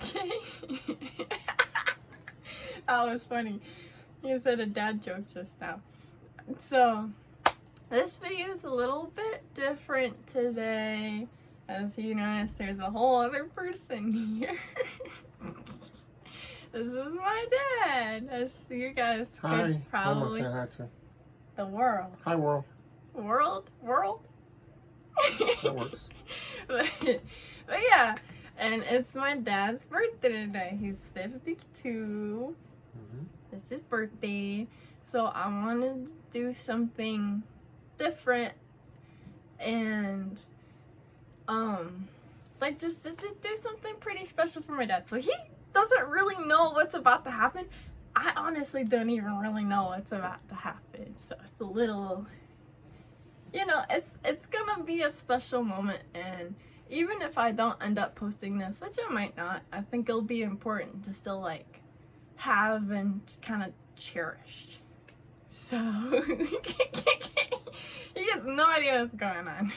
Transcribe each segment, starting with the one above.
Okay. That was funny. You said a dad joke just now. So, this video is a little bit different today. As you notice, there's a whole other person here. This is my dad. As you guys could probably... Who am I saying hi to? The world. Hi, world. World? That works. but yeah, and it's my dad's birthday today. He's 52. It's his birthday. So I wanted to do something different and like just do something pretty special for my dad. So he doesn't really know what's about to happen. I honestly don't even really know what's about to happen. So it's a little, you know, it's gonna be a special moment, and even if I don't end up posting this, which I might not, I think it'll be important to still like have and kind of cherish. So he has no idea what's going on.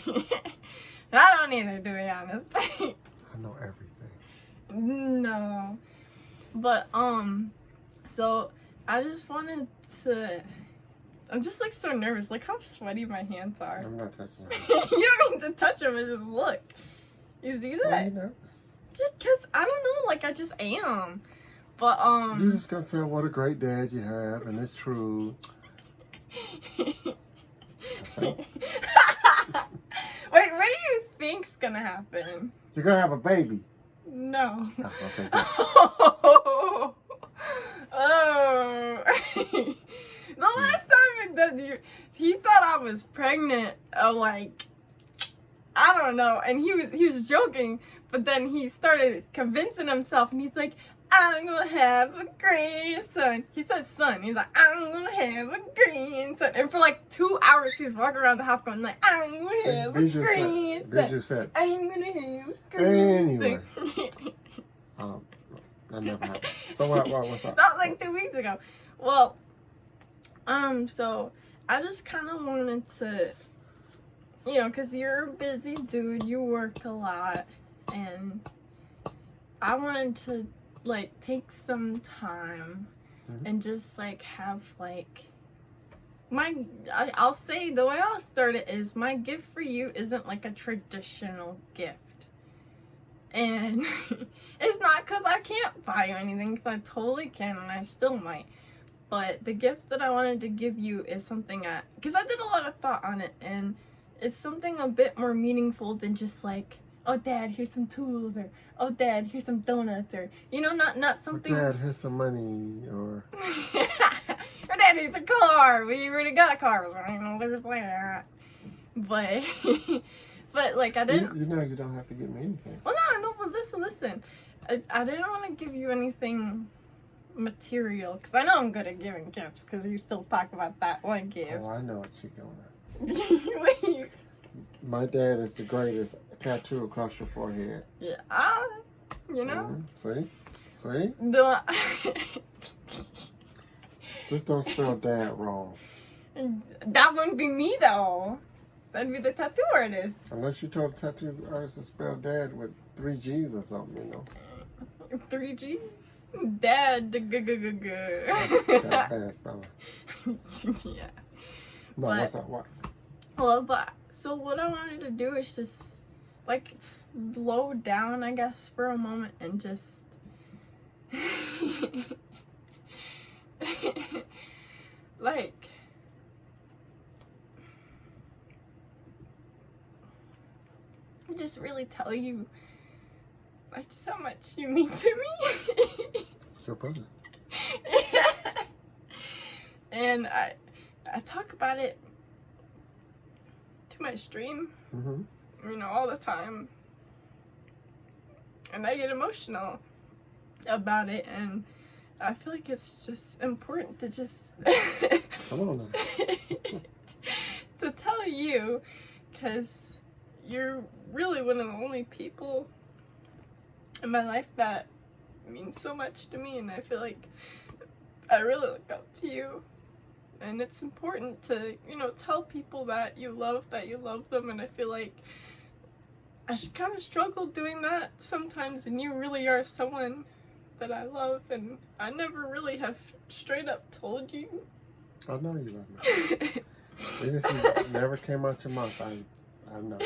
I don't either, to be honest. I know everything. No, but so I just wanted to. I'm just like so nervous. Like how sweaty my hands are. I'm not touching you. You don't need to touch them. Just look. You see that? Why are you nervous? Because I don't know. Like I just am. But You're just gonna say what a great dad you have, and it's true. Wait, what do you think's gonna happen? You're gonna have a baby. No. Oh, okay, good. Oh. The last time he thought I was pregnant. Like, I don't know, and he was joking, but then he started convincing himself, and he's like, I'm gonna have a grandson. He said son. He's like, I'm gonna have a grandson. And for like 2 hours, he's walking around the house going like, I'm gonna have a grandson. Visual set. I'm gonna have a grandson. Anyway. That never happened. So what's up? That was like 2 weeks ago. Well, so I just kind of wanted to, you know, because you're a busy dude, you work a lot, and I wanted to like take some time and just like have like I'll say the way I'll start it is my gift for you isn't like a traditional gift, and it's not because I can't buy you anything, because I totally can and I still might, but the gift that I wanted to give you is something because I did a lot of thought on it, and it's something a bit more meaningful than just like, oh dad, here's some tools, or oh dad, here's some donuts, or you know, not something. Or dad, here's some money, or or dad, here's a car. We already got a car, so you know, there's that. But but like I didn't. You know, you don't have to give me anything. Well, no, but listen. I didn't want to give you anything material, because I know I'm good at giving gifts, because you still talk about that one gift. Oh, I know what you're going at. My dad is the greatest tattoo across your forehead. Yeah, you know. See? Just don't spell dad wrong. That wouldn't be me though. That'd be the tattoo artist. Unless you told the tattoo artist to spell dad with 3 G's or something, you know. 3 G's? Dad. That's bad spelling. Yeah. No, what's up? What? Well, but so what I wanted to do is just like slow down, I guess, for a moment and just like just really tell you like just how much you mean to me. It's your brother. Yeah. And I talk about it to my stream, you know, all the time, and I get emotional about it, and I feel like it's just important to just Come on now. to tell you, because you're really one of the only people in my life that means so much to me, and I feel like I really look up to you. And it's important to, you know, tell people that you love them. And I feel like I kind of struggle doing that sometimes, and you really are someone that I love, and I never really have straight up told you. I know you love me. Even if you never came out your mouth, I know.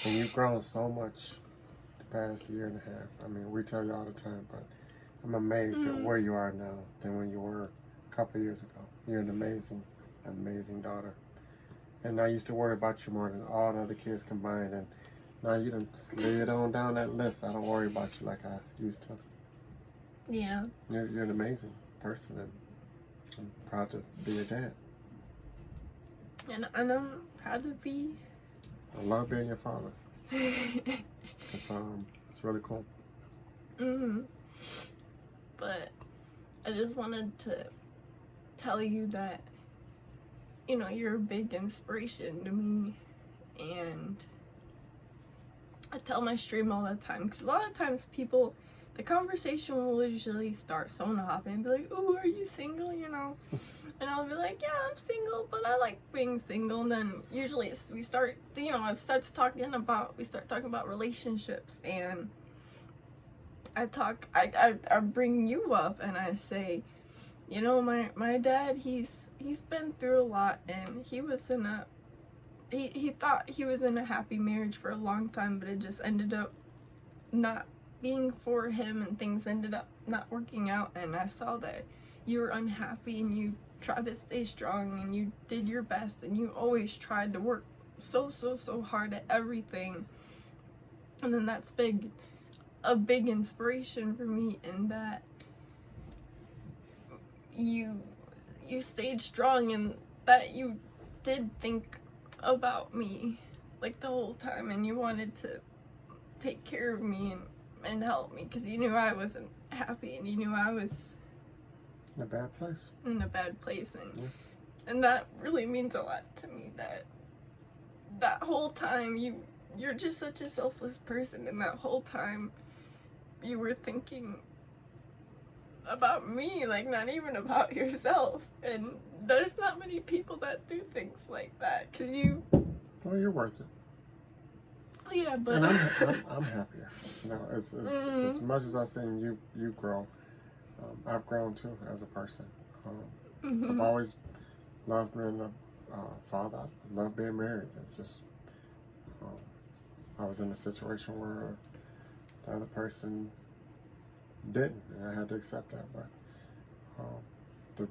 And you've grown so much the past year and a half. I mean, we tell you all the time, but I'm amazed at where you are now than when you were a couple of years ago. You're an amazing, amazing daughter. And I used to worry about you more than all the other kids combined, and now you done slid on down that list. I don't worry about you like I used to. Yeah. You're an amazing person, and I'm proud to be your dad. And I'm proud to be. I love being your father. It's really cool. But I just wanted to tell you that, you know, you're a big inspiration to me, and I tell my stream all the time, because a lot of times people, the conversation will usually start, someone will hop in and be like, oh, are you single, you know? And I'll be like, yeah, I'm single, but I like being single. And then usually we start, you know, we start talking about relationships, and I bring you up, and I say, you know, my dad, he's been through a lot, and he was in a, he thought he was in a happy marriage for a long time, but it just ended up not being for him, and things ended up not working out. And I saw that you were unhappy, and you tried to stay strong, and you did your best, and you always tried to work so hard at everything. And then that's a big inspiration for me, in that you stayed strong, and that you did think about me like the whole time, and you wanted to take care of me and help me, because you knew I wasn't happy, and you knew I was in a bad place. And that really means a lot to me, that whole time you're just such a selfless person, and that whole time you were thinking about me, like not even about yourself. And there's not many people that do things like that, because you, well, you're worth it. Yeah, but and I'm happier. You know, as much as I've seen you grow, I've grown too as a person. I've always loved being a father. I love being married. It just I was in a situation where the other person didn't, and I had to accept that. But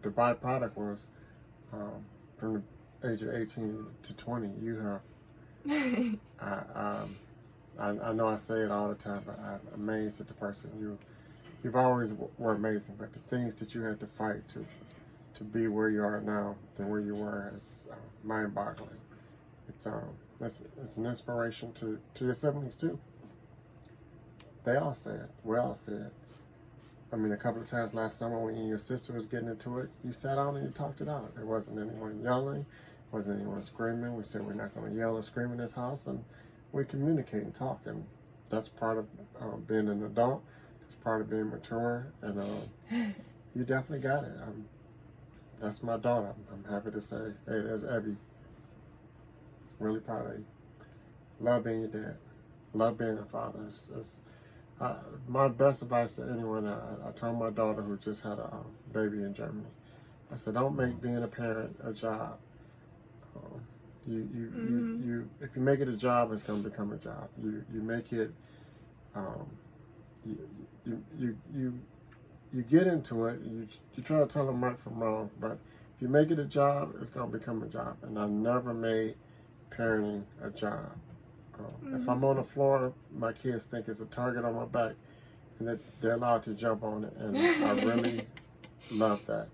the byproduct was from the age of 18 to 20, you have. I know I say it all the time, but I'm amazed at the person you've always were amazing. But the things that you had to fight to be where you are now than where you were is mind-boggling. It's an inspiration to your siblings too. They all say it. We all say it. I mean, a couple of times last summer when you and your sister was getting into it, you sat down and you talked it out. There wasn't anyone yelling. Wasn't anyone screaming. We said we're not going to yell or scream in this house, and we communicate and talk, and that's part of being an adult. It's part of being mature, and you definitely got it. That's my daughter. I'm happy to say, hey, there's Abby. Really proud of you. Love being your dad. Love being a father. My best advice to anyone, I told my daughter who just had a baby in Germany, I said, don't make being a parent a job. You if you make it a job, it's going to become a job. You make it, you get into it. You try to tell them right from wrong, but if you make it a job, it's going to become a job. And I never made parenting a job. If I'm on the floor, my kids think it's a target on my back, and that they're allowed to jump on it. And I really love that.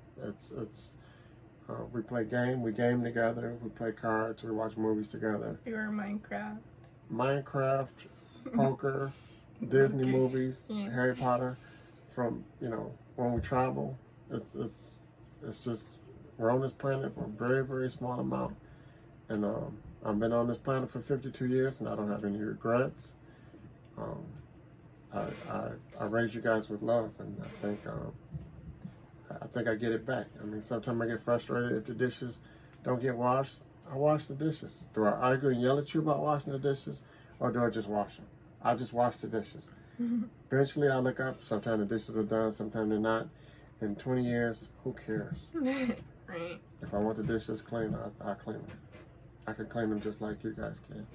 We play we game together, we play cards, we watch movies together. You were Minecraft, poker, Disney movies, Harry Potter. From, when we travel, it's just, we're on this planet for a very, very small amount. And I've been on this planet for 52 years, and I don't have any regrets. I raised you guys with love, and I think I get it back. I mean, sometimes I get frustrated if the dishes don't get washed. I wash the dishes. Do I argue and yell at you about washing the dishes? or do I just wash them? I just wash the dishes. Eventually, I look up. Sometimes the dishes are done. Sometimes they're not. In 20 years, who cares? Right. If I want the dishes clean, I clean them. I can clean them just like you guys can.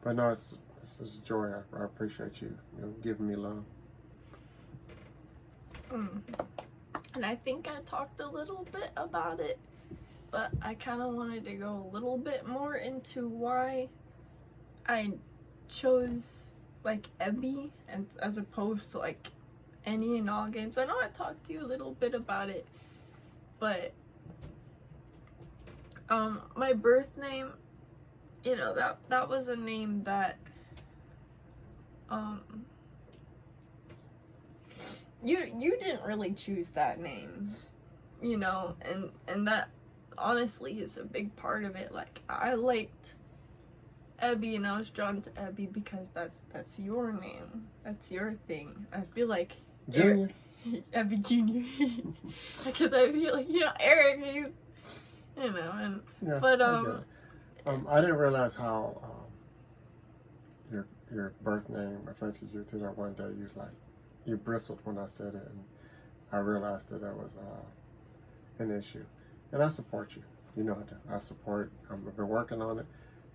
But no, it's a joy. I appreciate you, giving me love. And I think I talked a little bit about it, but I kind of wanted to go a little bit more into why I chose like Ebby and as opposed to like any and all games. I know I talked to you a little bit about it, but my birth name, that was a name that you didn't really choose that name, and that honestly is a big part of it. Like, I liked Ebby and I was drawn to Ebby because that's your name. That's your thing. I feel like Junior? Ebby Junior. Because I feel like, Eric, he's, and Yeah, but I get it. I didn't realize how your birth name affected you to that one day. You bristled when I said it, and I realized that was an issue. And I support you. You know I do. I support. I've been working on it.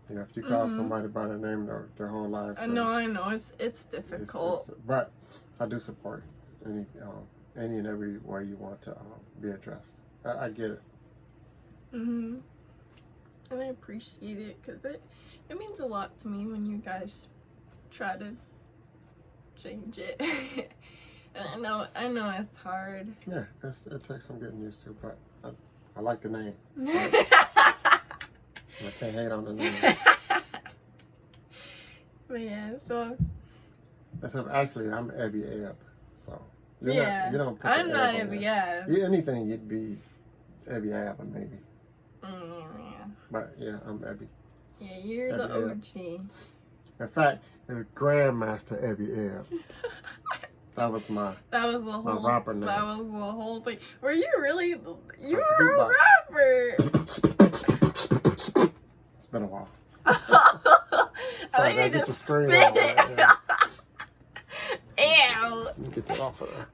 If you call somebody by their name their whole lives, I know it's difficult. But I do support any and every way you want to be addressed. I get it. And I appreciate it because it means a lot to me when you guys try to change it. And I know it's hard. Yeah, it takes some getting used to, but I like the name. I can't hate on the name. But yeah, so. Except actually, I'm Ebby Ebb, so you don't put I'm the not Ebb on Ebby there. Ebb. Anything you'd be Ebby Ebb, maybe. Yeah. But yeah, I'm Ebby. Yeah, you're Ebby the Ebb. OG. In fact, it's Grandmaster Ebby Ebb. That was my rapper name. That was the whole thing. Were you really? You Like the were a rapper. It's been a while. I Sorry, I need get to the screen spit over it. there. Yeah. Ew. Let me get that off of there.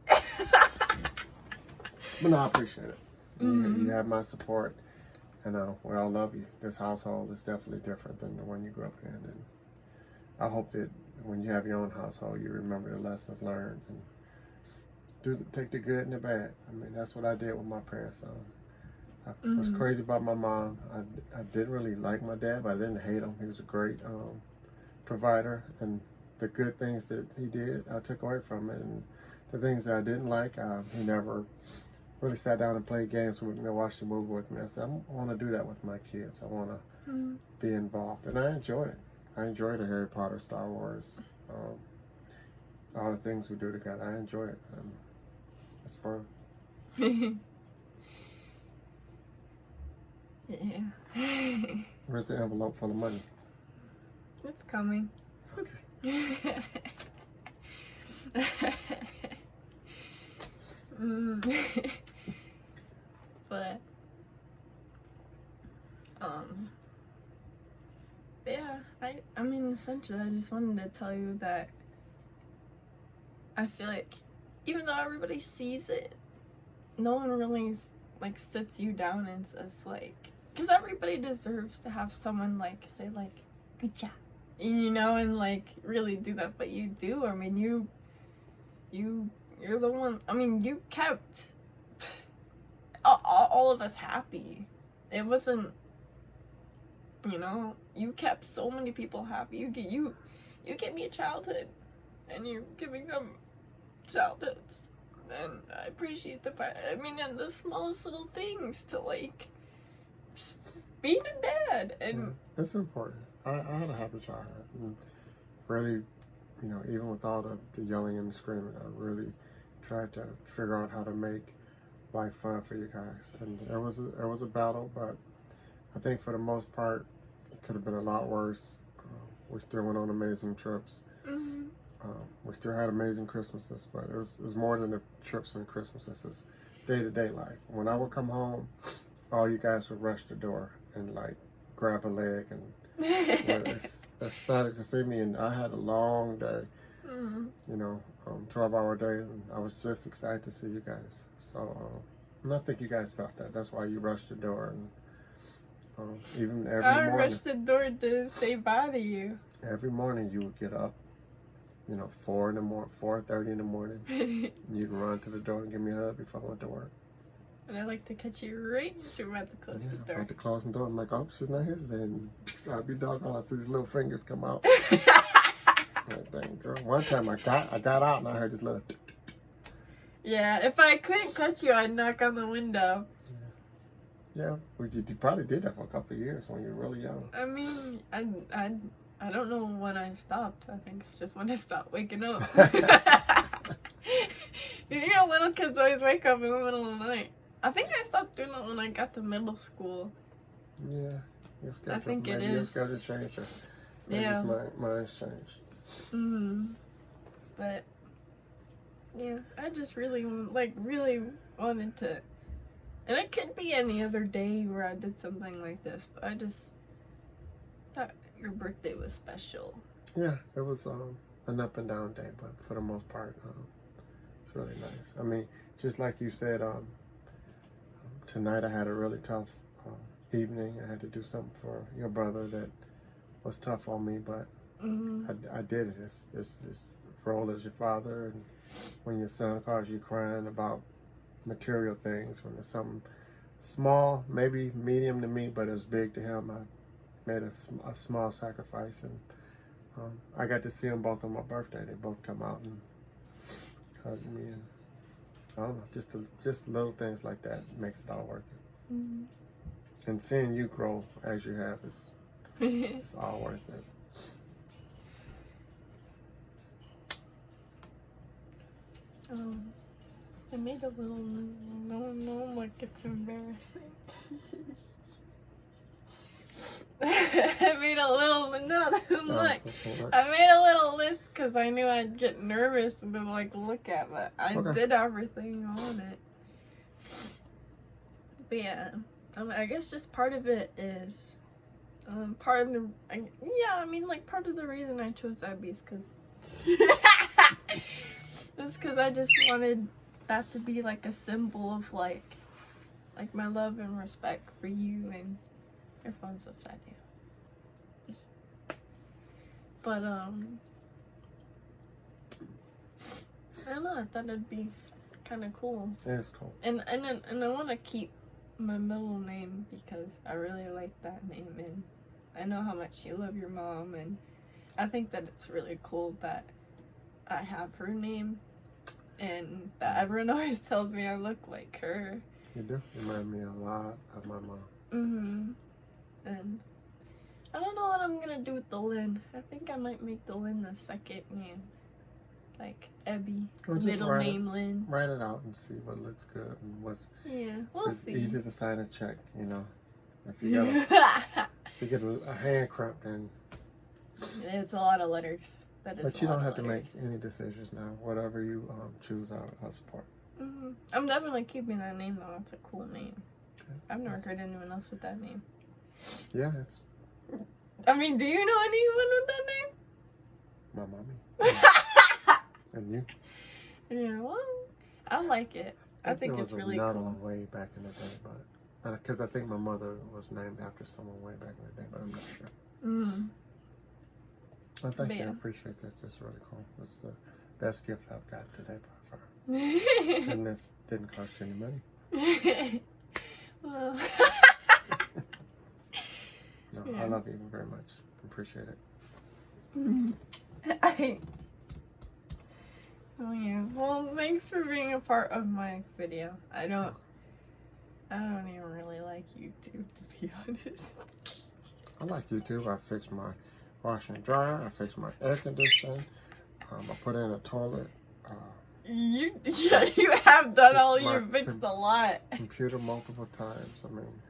But no, I appreciate it. You have my support, and we all love you. This household is definitely different than the one you grew up in, and I hope that when you have your own household, you remember the lessons learned and take the good and the bad. I mean, that's what I did with my parents. I was crazy about my mom. I didn't really like my dad, but I didn't hate him. He was a great provider, and the good things that he did, I took away from it. And the things that I didn't like, he never really sat down and played games with me or watched a movie with me. I said, I want to do that with my kids. I want to be involved, and I enjoy it. I enjoy the Harry Potter, Star Wars, all the things we do together. I enjoy it. It's fun. Yeah. Where's the envelope full of money? It's coming. Okay. But yeah, I mean, essentially, I just wanted to tell you that I feel like even though everybody sees it, no one really like sits you down and says like, because everybody deserves to have someone like say like, good job, and like really do that. But you do. I mean, you're the one. I mean, you kept all of us happy. It wasn't, you kept so many people happy. You gave me a childhood, and you're giving them childhoods, and I appreciate the fact. I mean, and the smallest little things to like just being a dad, and it's important. I had a happy childhood, and really, even with all the yelling and the screaming, I really tried to figure out how to make life fun for you guys. And it was a battle, but I think for the most part, it could have been a lot worse. We still went on amazing trips. We still had amazing Christmases, but it was more than the trips and Christmases. It's day-to-day life. When I would come home, all you guys would rush the door and like grab a leg and It's ecstatic to see me, and I had a long day, 12-hour day, and I was just excited to see you guys. So, and I think you guys felt that. That's why you rushed the door, and even every morning. I rushed the door to say bye to you. Every morning you would get up, 4:30 in the morning. You'd run to the door and give me a hug before I went to work. And I like to catch you right as you're about to close the door. About to close the door. I'm like, oh, she's not here today. And I'll be doggone. I see these little fingers come out. Like, dang, girl. One time I got out and I heard this little. Yeah, if I couldn't catch you, I'd knock on the window. Yeah, well, you probably did that for a couple of years when you were really young. I mean, I don't know when I stopped. I think it's just when I stopped waking up. Little kids always wake up in the middle of the night. I think I stopped doing that when I got to middle school. Yeah, your schedule, I think it maybe is. Your schedule changed. Maybe Yeah. Mine's changed. But yeah, I just really wanted to, and it could be any other day where I did something like this, but I just thought your birthday was special. Yeah, it was an up and down day, but for the most part, it's really nice. I mean, just like you said, tonight I had a really tough evening. I had to do something for your brother that was tough on me, but I did it. It's role as your father, and when your son calls you crying about material things, when it's something small, maybe medium to me, but it was big to him, I made a small sacrifice, and I got to see them both on my birthday. They both come out and hug me, and I don't know, just little things like that makes it all worth it. And seeing you grow as you have is it's all worth it. I made a little no, like it's embarrassing. I made a little list because I knew I'd get nervous and to look at, but I did everything on it. But yeah, I guess just part of it is part of the reason I chose Abby is because it's because I just wanted that to be a symbol of like my love and respect for you, and your phone's upside down. But I don't know, I thought it'd be kind of cool. Yeah, it's cool. And I want to keep my middle name because I really like that name, and I know how much you love your mom, and I think that it's really cool that I have her name, and that everyone always tells me I look like her. You do. You remind me a lot of my mom. And I don't know what I'm gonna do with the Lynn. I think I might make the Lynn the second name. Like Ebby, middle name Lynn. Write it out and see what looks good and what's we'll see. Easy to sign a check, If you get a hand cramp, then it's a lot of letters. But you don't have to make any decisions now. Whatever you choose, I'll support. I'm definitely keeping that name though. It's a cool name. Okay. I've never heard anyone else with that name. Yeah, it's. I mean, do you know anyone with that name? My mommy. And you? Yeah, well, I like it. I think it's really cool. There was another one way back in the day, but because I think my mother was named after someone way back in the day, but I'm not sure. Well, thank you. I appreciate that. That's really cool. It's the best gift I've got today by far. And this didn't cost you any money. Well. No, yeah. I love you very much. Appreciate it. Oh yeah. Well, thanks for being a part of my video. I don't even really like YouTube, to be honest. I like YouTube. I fixed my washer and dryer. I fixed my air conditioning. I put in a toilet. You have done all. You fixed a lot. Computer multiple times. I mean,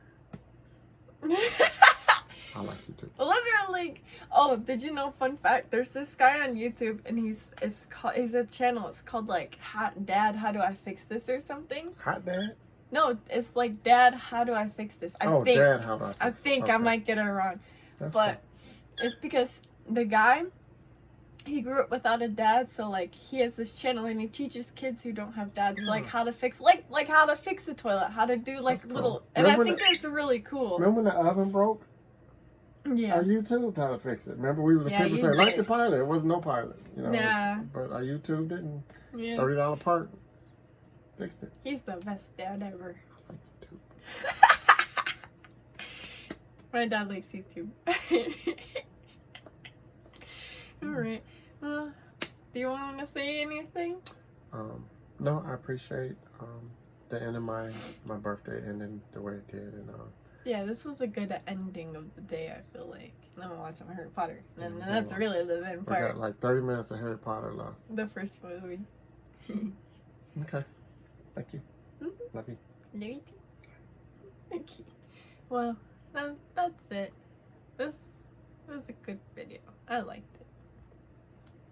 I like YouTube. Literally. Oh, did you know? Fun fact: there's this guy on YouTube, and he's a channel. It's called Hot Dad, How Do I Fix This or something. Hot Dad? No, it's Dad, How Do I Fix This? Dad, How Do I Fix This? I think I might get it wrong. That's but It's because the guy, he grew up without a dad, so like he has this channel and he teaches kids who don't have dads like how to fix like how to fix a toilet, how to do like That's little cool. and I Remember think it's really cool. Remember when the oven broke? Yeah. I YouTubed how to fix it. Remember we were the Yeah, people you saying like did. the pilot. It was no pilot, you know. Nah. But I YouTubed it and Yeah. $30 part fixed it. He's the best dad ever. I like YouTube. My dad likes YouTube. Alright. Well, do you want to say anything? No, I appreciate the end of my birthday ending the way it did, and Yeah, this was a good ending of the day, I feel like. And then we'll watch some Harry Potter. And Yeah, that's well, really the main we part. got like 30 minutes of Harry Potter left. The first movie. Okay. Thank you. Mhm. Love you. Love you too. Thank you. Well, that's it. This was a good video. I liked it.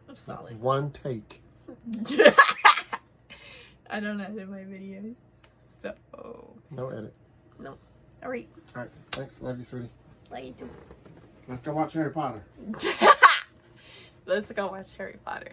It was solid. One take. I don't edit my videos. So. No edit. No. Alright. Alright. Thanks. Love you, sweetie. Love you too. Let's go watch Harry Potter. Let's go watch Harry Potter.